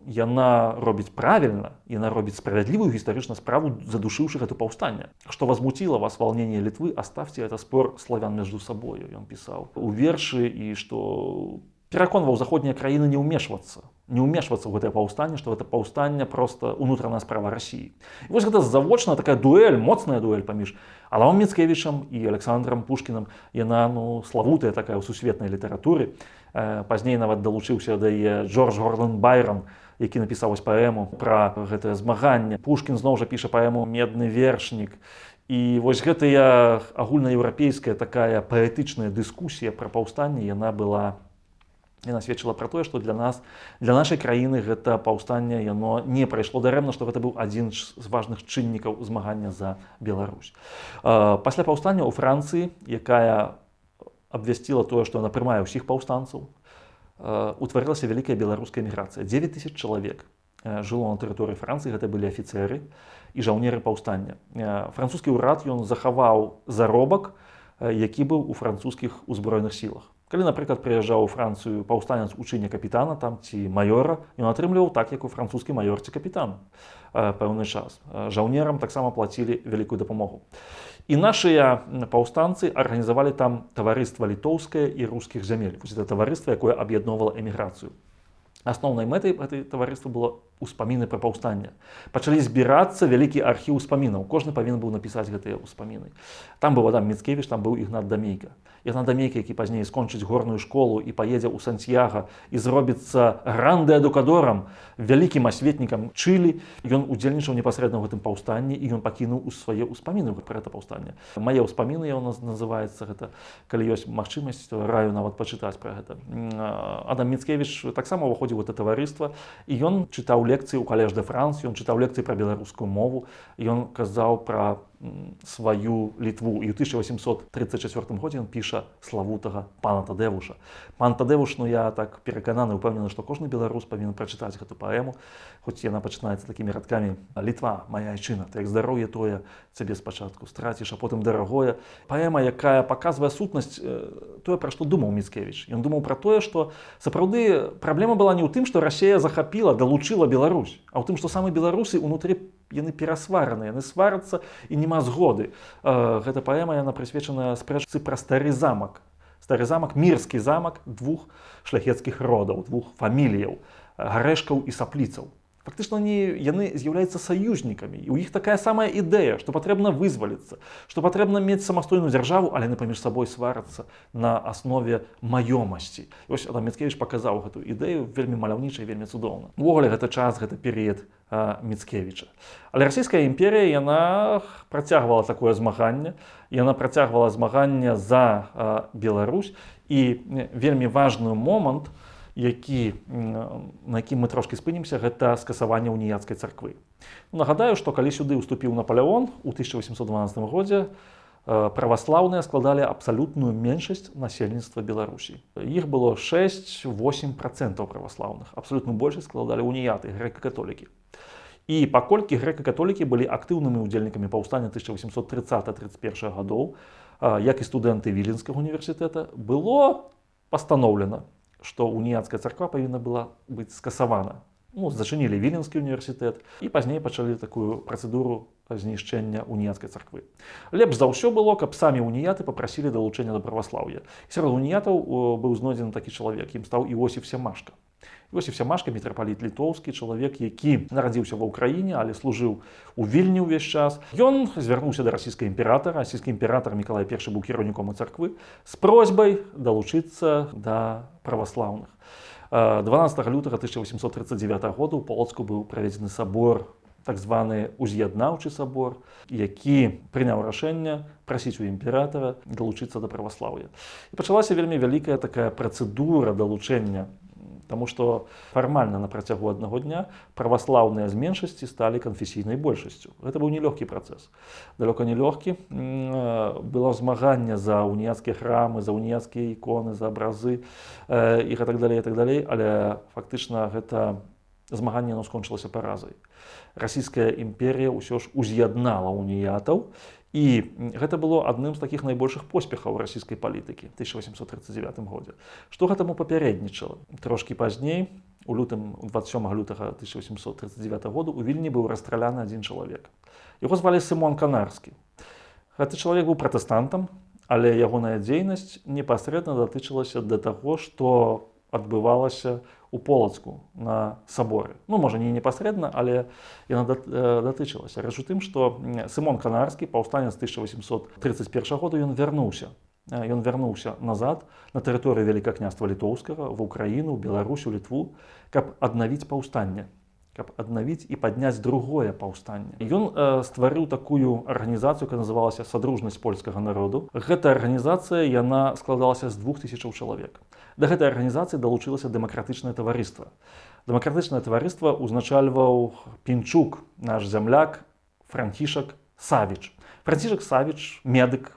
S1: яна робіць правільна, яна робіць справядлівую гістарычную справу, задушыўшы гэта паўстанне. Што возмутило вас волнение Литвы, оставьте это спор славян между собою, ён пісаў у вершы, і што пераконваў заходнія краіны не ўмешвацца ў гэтае паўстанне, што гэта паўстанне проста унутраная справа Расіі. І вось гэта завочная такая дуэль, моцная дуэль паміж Алавом Міцкевічам і Александром Пушкінам, яна славутая такая ў сусветнай літаратуры. Пазней нават далучыўся да яе Джордж Гордон Байрон, які напісаў паэму пра гэтае змаганне. Пушкін зноў жа піша паэму «Медны вершнік». І вось гэтая агульнаеўрапейская такая паэтычная дыскусія пра паўстанне, яна сведчыла пра тое, што для нашай краіны гэта паўстанне яно не прайшло дарэмна, што гэта быў адзін з важных чыннікаў змагання за Беларусь. Пасля паўстання ў Францыі, якая абвясціла тое, што яна прымае ўсіх паўстанцаў, утварылася вялікая беларуская эміграцыя. 9 000 чалавек жыло на тэрыторыі Францыі, гэта былі афіцэры і жаўнеры паўстання. Французскі ўрад ён захаваў заробак, які быў у французскіх узброеных сілах. Калі, напрыклад, прыязджаў у Францыю паўстанец у чыне капітана там ці маёра, ён атрымліваў так, як у французскі маёр ці капітан пэўны час. Жаўнерам таксама плацілі вялікую дапамогу. І нашыя паўстанцы арганізавалі там таварыства літоўскае і рускіх зямель. Вось гэта таварыства, якое аб'ядноўвала эміграцыю. Асноўнай мэтай гэтай таварыства было ўспаміны пра паўстанне. Пачалі збірацца вялікі архіў успамінаў. Кожны павінен быў напісаць гэтыя ўспаміны. Там быў Адам Міцкевіч, там быў Ігнат Дамейка. Ігнат Дамейка, які пазней скончыць горную школу і паедзе ў Сантьяга і зробіцца гранде-адукадорам, вялікім асветнікам Чылі. Ён удзельнічаў непасрэдна ў гэтым паўстанні і ён пакінуў свае ўспаміны пра гэта паўстанне. Мае ўспаміны, ён называецца гэта, калі ёсць магчымасць, то раю нават пачытаць пра гэта. Адам Міцкевіч таксама ўваходзіў у гэта таварыства, і ён чытаў лекцыі ў Калеж де Франс, ён чытаў лекцыі пра беларускую мову, ён казаў пра сваю Літву. І ў 1834 годзе ён піша славутага пана Тадэвуша. Пан Тадэвуш, я так перакананы, упэўнены, што кожны беларус павінен прачытаць гэту паэму, хоць яна пачынаецца такімі радкамі: «Літва, мая айчына, ты як здароўе тое, цябе спачатку страціш, а потым дарагое». Паэма, якая паказвае сутнасць тое, пра што думаў Міцкевіч. Ён думаў пра тое, што сапраўды праблема была не ў тым, што Расія захапіла, далучыла Беларусь, а ў тым, што самі беларусы ўнутры яны перасвараны, яны сварацца і няма згоды. Гэта паэма, яна прысвечаная спрэчцы пра стары замак. Стары замак, мірскі замак двух шляхецкіх родаў, двух фаміліяў, Гарэшкаў і Сапліцаў. Фактычна яны з'яўляюцца саюзнікамі. І ў іх такая самая ідэя, што патрэбна вызваліцца, што патрэбна мець самастойную дзяржаву, але не паміж сабой сварацца на аснове маёмасці. І вось Адам Міцкевіч паказаў гэту ідэю вельмі маляўніча і вельмі цудоўна. Увогуле гэта час, гэта перыяд Міцкевіча. Але расійская імперія, яна працягвала такое змаганне. Яна працягвала змаганне за Беларусь. І вельмі важны момант, на якім мы трошкі спынімся, гэта скасаванне уніяцкай царквы. Нагадаю, што калі сюды ўступіў Напалеон у 1812 годзе, праваслаўныя складалі абсалютную меншасць насельніцтва Беларусі. Іх было 6-8% праваслаўных. Абсалютную большасць складалі уніяты, грэка-католікі. І паколькі грэка-католікі былі актыўнымі ўдзельнікамі паўстання 1830-31 гадоў, як і студэнты Віленскага універсітэта, было пастаноўлена, што уніяцкая царква павінна была быць скасавана. Зачынілі Віленскі універсітэт і пазней пачалі такую працэдуру знішчэння уніяцкай царквы. Лепш за ўсё было, каб самі уніяты папрасілі далучэння да праваслаўя. Сярод уніятаў быў знойдзены такі чалавек, ім стаў Іосіф Сямашка. Іосіф Сямашка, мітрапаліт літоўскі, чалавек, які нарадзіўся ва ўкраіне, але служыў у Вільні ўвесь час. Ён звярнуўся да расійскага імператара. Расійскі імператар Мікалай I быў кіраўніком царквы з просьбай далучыцца да праваслаўных. 12 лютага 1839 года ў Полацку быў праведзены сабор, так званы уз'яднаўчы сабор, які прыняў рашэнне прасіць у імператара далучыцца да праваслаўя. І пачалася вельмі вялікая такая працэдура далучэння, таму што фармальна на працягу аднаго дня праваслаўныя з меншасці сталі канфесійнай большасцю. Гэта быў нелёгкі працэс. Далёка не лёгкі. Было змаганне за уніяцкія храмы, за уніяцкія іконы, за абразы і так далей, але фактычна гэта змаганне скончылася паразай. Расійская імперія ўсё ж уз'яднала уніятаў І гэта было адным з такіх найбольшых поспехаў расійскай палітыкі 1839 годзе. Што гэтаму папярэднічала? Трошкі пазней, у 27 лютага 1839 году у Вільні быў расстраляны адзін чалавек. Яго звалі Сымон Канарскі. Гэты чалавек быў пратэстантам, але ягоная дзейнасць непасрэдна датычылася да таго, што адбывалася у Полацку на саборы. Ну, можа, не непасрэдна, але яна датычылася. Рэч у тым, што Сымон Канарскі, паўстанец 1831 году, ён вярнуўся. Ён вярнуўся назад на тэрыторыю Вялікага княства Літоўскага, в Украіну, Беларусь, у Літву, каб аднавіць паўстанне, каб аднавіць і падняць другое паўстанне. Ён стварыў такую арганізацыю, якая называлася «Садружнасць польскага народу». Гэтая арганізацыя, яна складалася з 2000 чалавек. Да гэтай арганізацыі далучылася дэмакратычнае таварыства. Дэмакратычнае таварыства ўзначальваў Пінчук, наш зямляк Францішак Савіч. Францішак Савіч, медык,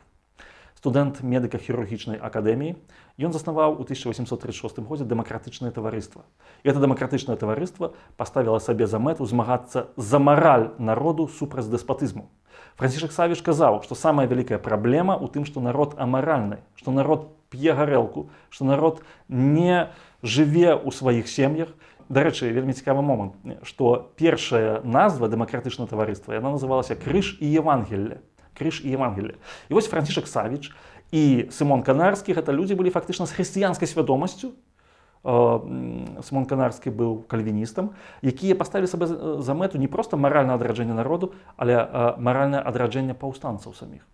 S1: студэнт медыка-хірургічнай акадэміі. Ён заснаваў у 1836 годзе дэмакратычнае таварыства. І гэта дэмакратычнае таварыства паставіла сабе за мэту змагацца за мараль народу супраць дэспатызму. Францішак Савіч казаў, што самая вялікая праблема ў тым, што народ амаральны, што народ п'е гарэлку, што народ не жыве ў сваіх сем'ях. Дарэчы, вельмі цікавы момант, што першая назва дэмакратычнага таварыства, яна называлася «Крыж і Евангелле». Крыж і Евангелле. І вось Францішак Савіч і Сымон Канарскі, гэта людзі былі фактычна з хрысціянскай свядомасцю. Сымон Канарскі быў кальвіністам, якія паставілі сабе за мэту не проста маральнае адраджэнне народу, але маральнае адраджэнне паўстанцаў саміх.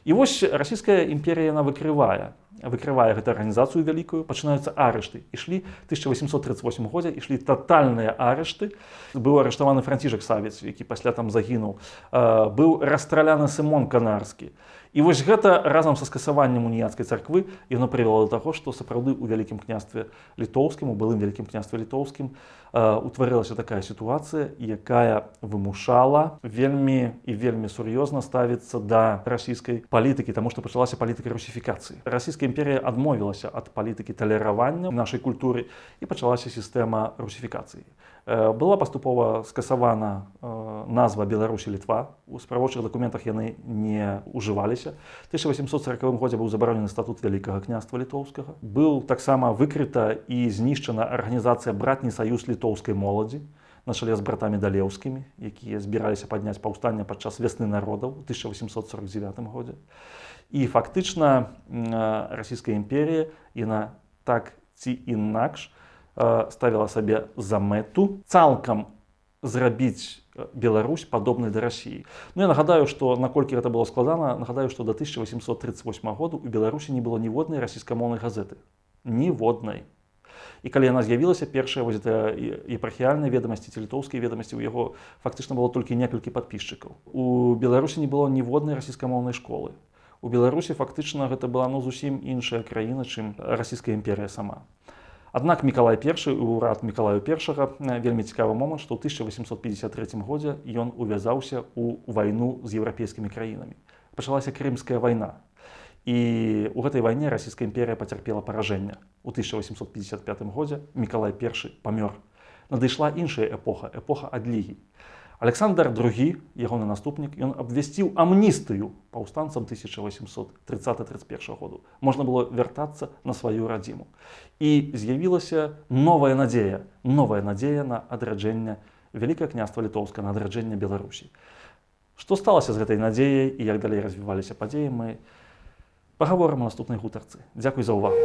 S1: І вось расійская імперія, яна выкрывае гэту арганізацыю вялікую, пачынаюцца арышты. Ішлі 1838 годзе, ішлі татальныя арышты. Быў арыштаваны Францішак Савіч, які пасля там загінуў. Быў расстраляны Сымон Канарскі. І вось гэта разам са скасаваннем уніяцкай царквы яно прывяло да таго, што сапраўды ў Вялікім княстве Літоўскім, у былым Вялікім княстве Літоўскім утварылася такая сітуацыя, якая вымушала вельмі і вельмі сур'ёзна ставіцца да расійскай палітыкі, таму што пачалася палітыка русіфікацыі. Расійская імперія адмовілася ад палітыкі талеравання нашай культуры і пачалася сістэма русіфікацыі. Была паступова скасавана назва Беларусь і Літва. У справочых дакументах яны не ўжываліся. У 1840 годзе быў забаронены статут Вялікага княства Літоўскага. Быў таксама выкрыта і знішчана арганізацыя «Братні саюз літоўскай моладзі» на чале з братамі Далеўскімі, якія збіраліся падняць паўстанне падчас вясны народаў у 1849 годзе. І фактычна расійская імперія, яна так ці інакш ставіла сабе за мэту цалкам зрабіць Беларусь падобнай да Расіі. Ну, я нагадаю, што наколькі гэта было складана, нагадаю, што да 1838 году у Беларусі не было ніводнай расійскамоўнай газеты. Ніводнай. І калі яна з'явілася, першая вось гэта епархіяльныя ведамасці ці літоўскія ведамасці, у яго фактычна было толькі некалькі падпісчыкаў. У Беларусі не было ніводнай расійскамоўнай школы. У Беларусі фактычна гэта была зусім іншая краіна, чым расійская імперія сама. Аднак Мікалай I, урад Мікалаю I, вельмі цікавы момант, што ў 1853 годзе ён увязаўся ў вайну з еўрапейскімі краінамі. Пачалася Крымская вайна. І ў гэтай вайне расійская імперія пацярпела паражэнне. У 1855 годзе Мікалай I памёр. Надышла іншая эпоха, эпоха адлігі. Александр II, ягоны наступнік, ён абвясціў амністыю паўстанцам 1830-31 году. Можна было вяртацца на сваю радзіму. І з'явілася новая надзея на адраджэнне Вялікага княства Літоўскага, на адраджэнне Беларусі. Што сталася з гэтай надзеяй і як далей развіваліся падзеі, мы пагаворым у наступнай гутарцы. Дзякуй за ўвагу.